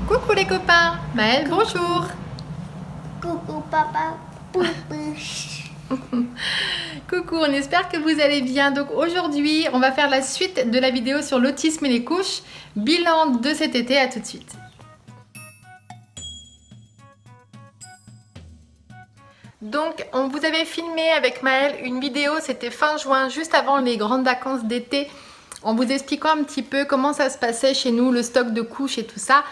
Coucou les copains, Maëlle, bonjour. Coucou papa, poupouche. Coucou, on espère que vous allez bien. Donc aujourd'hui, on va faire la suite de la vidéo sur l'autisme et les couches. Bilan de cet été, à tout de suite. Donc, on vous avait filmé avec Maëlle une vidéo, c'était fin juin, juste avant les grandes vacances d'été, en vous expliquant un petit peu comment ça se passait chez nous, le stock de couches et tout ça,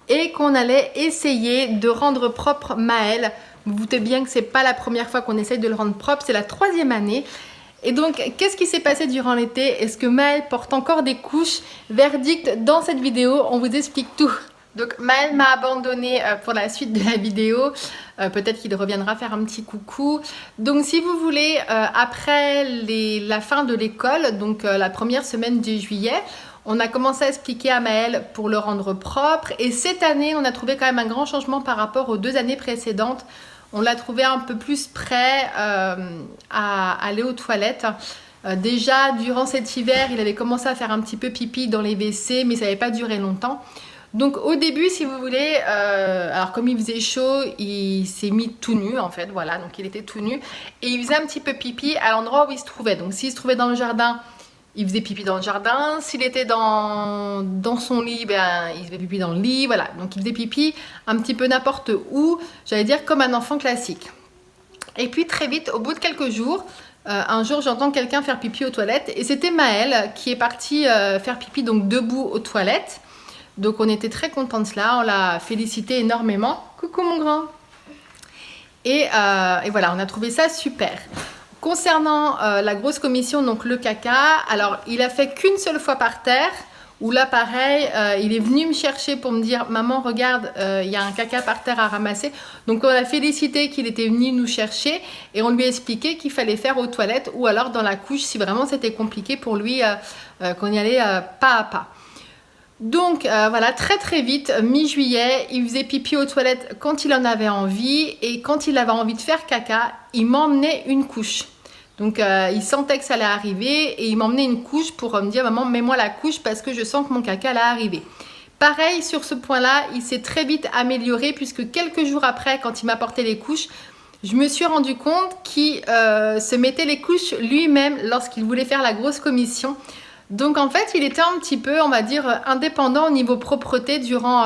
et qu'on allait essayer de rendre propre Maëlle. Vous vous doutez bien que c'est pas la première fois qu'on essaye de le rendre propre, c'est la 3e année. Et donc, qu'est-ce qui s'est passé durant l'été? Est-ce que Maëlle porte encore des couches? Verdict dans cette vidéo, on vous explique tout. Donc Maëlle m'a abandonnée pour la suite de la vidéo, peut-être qu'il reviendra faire un petit coucou. Donc si vous voulez, après la fin de l'école, donc la première semaine de juillet, on a commencé à expliquer à Maëlle pour le rendre propre. Et cette année, on a trouvé quand même un grand changement par rapport aux 2 années précédentes. On l'a trouvé un peu plus prêt à aller aux toilettes. Déjà, durant cet hiver, il avait commencé à faire un petit peu pipi dans les WC, mais ça n'avait pas duré longtemps. Donc au début, si vous voulez, alors comme il faisait chaud, il s'est mis tout nu en fait, voilà, donc il était tout nu. Et il faisait un petit peu pipi à l'endroit où il se trouvait. Donc s'il se trouvait dans le jardin, il faisait pipi dans le jardin. S'il était dans son lit, ben, il faisait pipi dans le lit, voilà. Donc il faisait pipi un petit peu n'importe où, j'allais dire comme un enfant classique. Et puis très vite, au bout de quelques jours, un jour j'entends quelqu'un faire pipi aux toilettes. Et c'était Maëlle qui est partie faire pipi donc debout aux toilettes. Donc on était très contents de cela, on l'a félicité énormément. Coucou mon grand. Et voilà, on a trouvé ça super. Concernant la grosse commission, donc le caca, alors il a fait qu'une seule fois par terre, où là pareil, il est venu me chercher pour me dire « Maman, regarde, il y a un caca par terre à ramasser ». Donc on a félicité qu'il était venu nous chercher et on lui a expliqué qu'il fallait faire aux toilettes ou alors dans la couche si vraiment c'était compliqué pour lui qu'on y allait pas à pas. Donc voilà, très très vite, mi-juillet, il faisait pipi aux toilettes quand il en avait envie et quand il avait envie de faire caca, il m'emmenait une couche. Donc il sentait que ça allait arriver et il m'emmenait une couche pour me dire « Maman, mets-moi la couche parce que je sens que mon caca allait arriver ». Pareil, sur ce point-là, il s'est très vite amélioré puisque quelques jours après, quand il m'apportait les couches, je me suis rendu compte qu'il se mettait les couches lui-même lorsqu'il voulait faire la grosse commission. Donc en fait, il était un petit peu, on va dire, indépendant au niveau propreté durant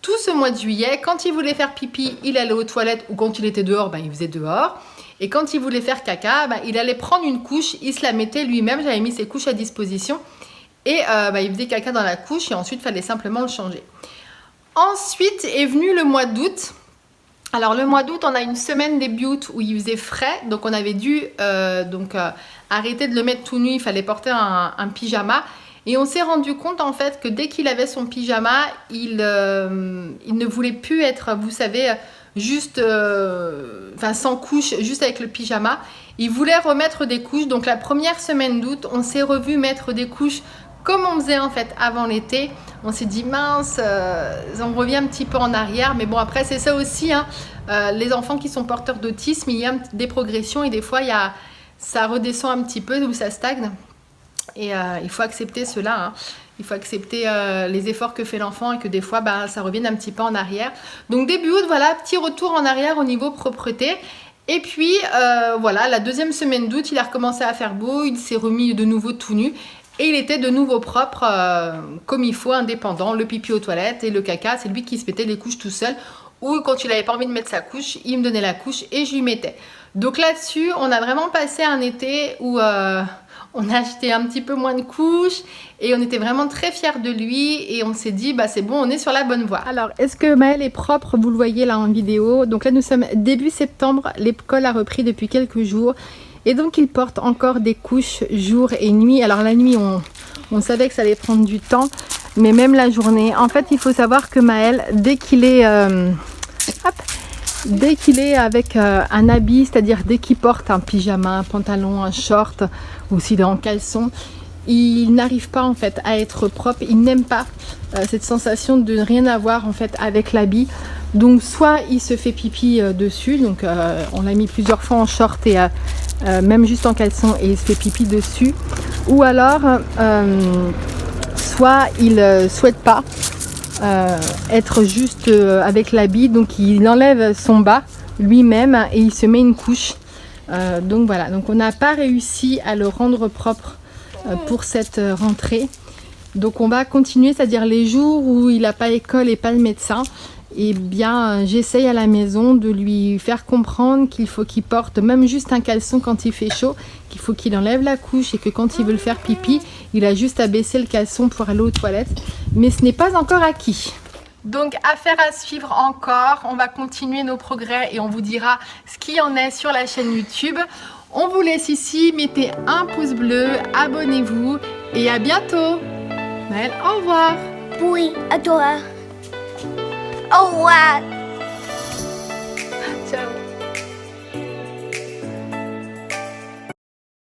tout ce mois de juillet. Quand il voulait faire pipi, il allait aux toilettes ou quand il était dehors, ben, il faisait dehors. Et quand il voulait faire caca, ben, il allait prendre une couche, il se la mettait lui-même. J'avais mis ses couches à disposition et ben, il faisait caca dans la couche et ensuite, il fallait simplement le changer. Ensuite est venu le mois d'août. Alors le mois d'août, on a une semaine début août où il faisait frais, donc on avait dû arrêter de le mettre tout nu, il fallait porter un pyjama. Et on s'est rendu compte en fait que dès qu'il avait son pyjama, il ne voulait plus être, vous savez, juste sans couche, juste avec le pyjama. Il voulait remettre des couches, donc la première semaine d'août, on s'est revu mettre des couches comme on faisait en fait avant l'été. On s'est dit mince, on revient un petit peu en arrière, mais bon après c'est ça aussi, hein, les enfants qui sont porteurs d'autisme, il y a des progressions et des fois ça redescend un petit peu ou ça stagne et il faut accepter cela, hein. Il faut accepter les efforts que fait l'enfant et que des fois ça revienne un petit peu en arrière. Donc début août, voilà, petit retour en arrière au niveau propreté. Et puis voilà, la 2e semaine d'août, il a recommencé à faire beau, il s'est remis de nouveau tout nu. Et il était de nouveau propre, comme il faut, indépendant. Le pipi aux toilettes et le caca, c'est lui qui se mettait les couches tout seul. Ou quand il n'avait pas envie de mettre sa couche, il me donnait la couche et je lui mettais. Donc là-dessus, on a vraiment passé un été où on a acheté un petit peu moins de couches. Et on était vraiment très fiers de lui. Et on s'est dit, c'est bon, on est sur la bonne voie. Alors, est-ce que Maëlle est propre? Vous le voyez là en vidéo. Donc là, nous sommes début septembre. L'école a repris depuis quelques jours. Et donc il porte encore des couches jour et nuit. Alors la nuit on savait que ça allait prendre du temps, mais même la journée. En fait il faut savoir que Maëlle, dès qu'il est avec un habit, c'est-à-dire dès qu'il porte un pyjama, un pantalon, un short ou s'il est en caleçon, il n'arrive pas en fait à être propre. Il n'aime pas cette sensation de ne rien avoir en fait avec l'habit. Donc soit il se fait pipi dessus, donc on l'a mis plusieurs fois en short et même juste en caleçon et il se fait pipi dessus, ou alors soit il souhaite pas être juste avec l'habit. Donc il enlève son bas lui-même et il se met une couche. Donc voilà, donc on n'a pas réussi à le rendre propre pour cette rentrée. Donc on va continuer, c'est-à-dire les jours où il n'a pas école et pas le médecin, et bien j'essaye à la maison de lui faire comprendre qu'il faut qu'il porte même juste un caleçon quand il fait chaud, qu'il faut qu'il enlève la couche et que quand il veut le faire pipi, il a juste à baisser le caleçon pour aller aux toilettes. Mais ce n'est pas encore acquis. Donc affaire à suivre encore, on va continuer nos progrès et on vous dira ce qu'il y en est sur la chaîne YouTube. On vous laisse ici, mettez un pouce bleu, abonnez-vous et à bientôt. Maëlle, au revoir. Oui, à toi. Au revoir.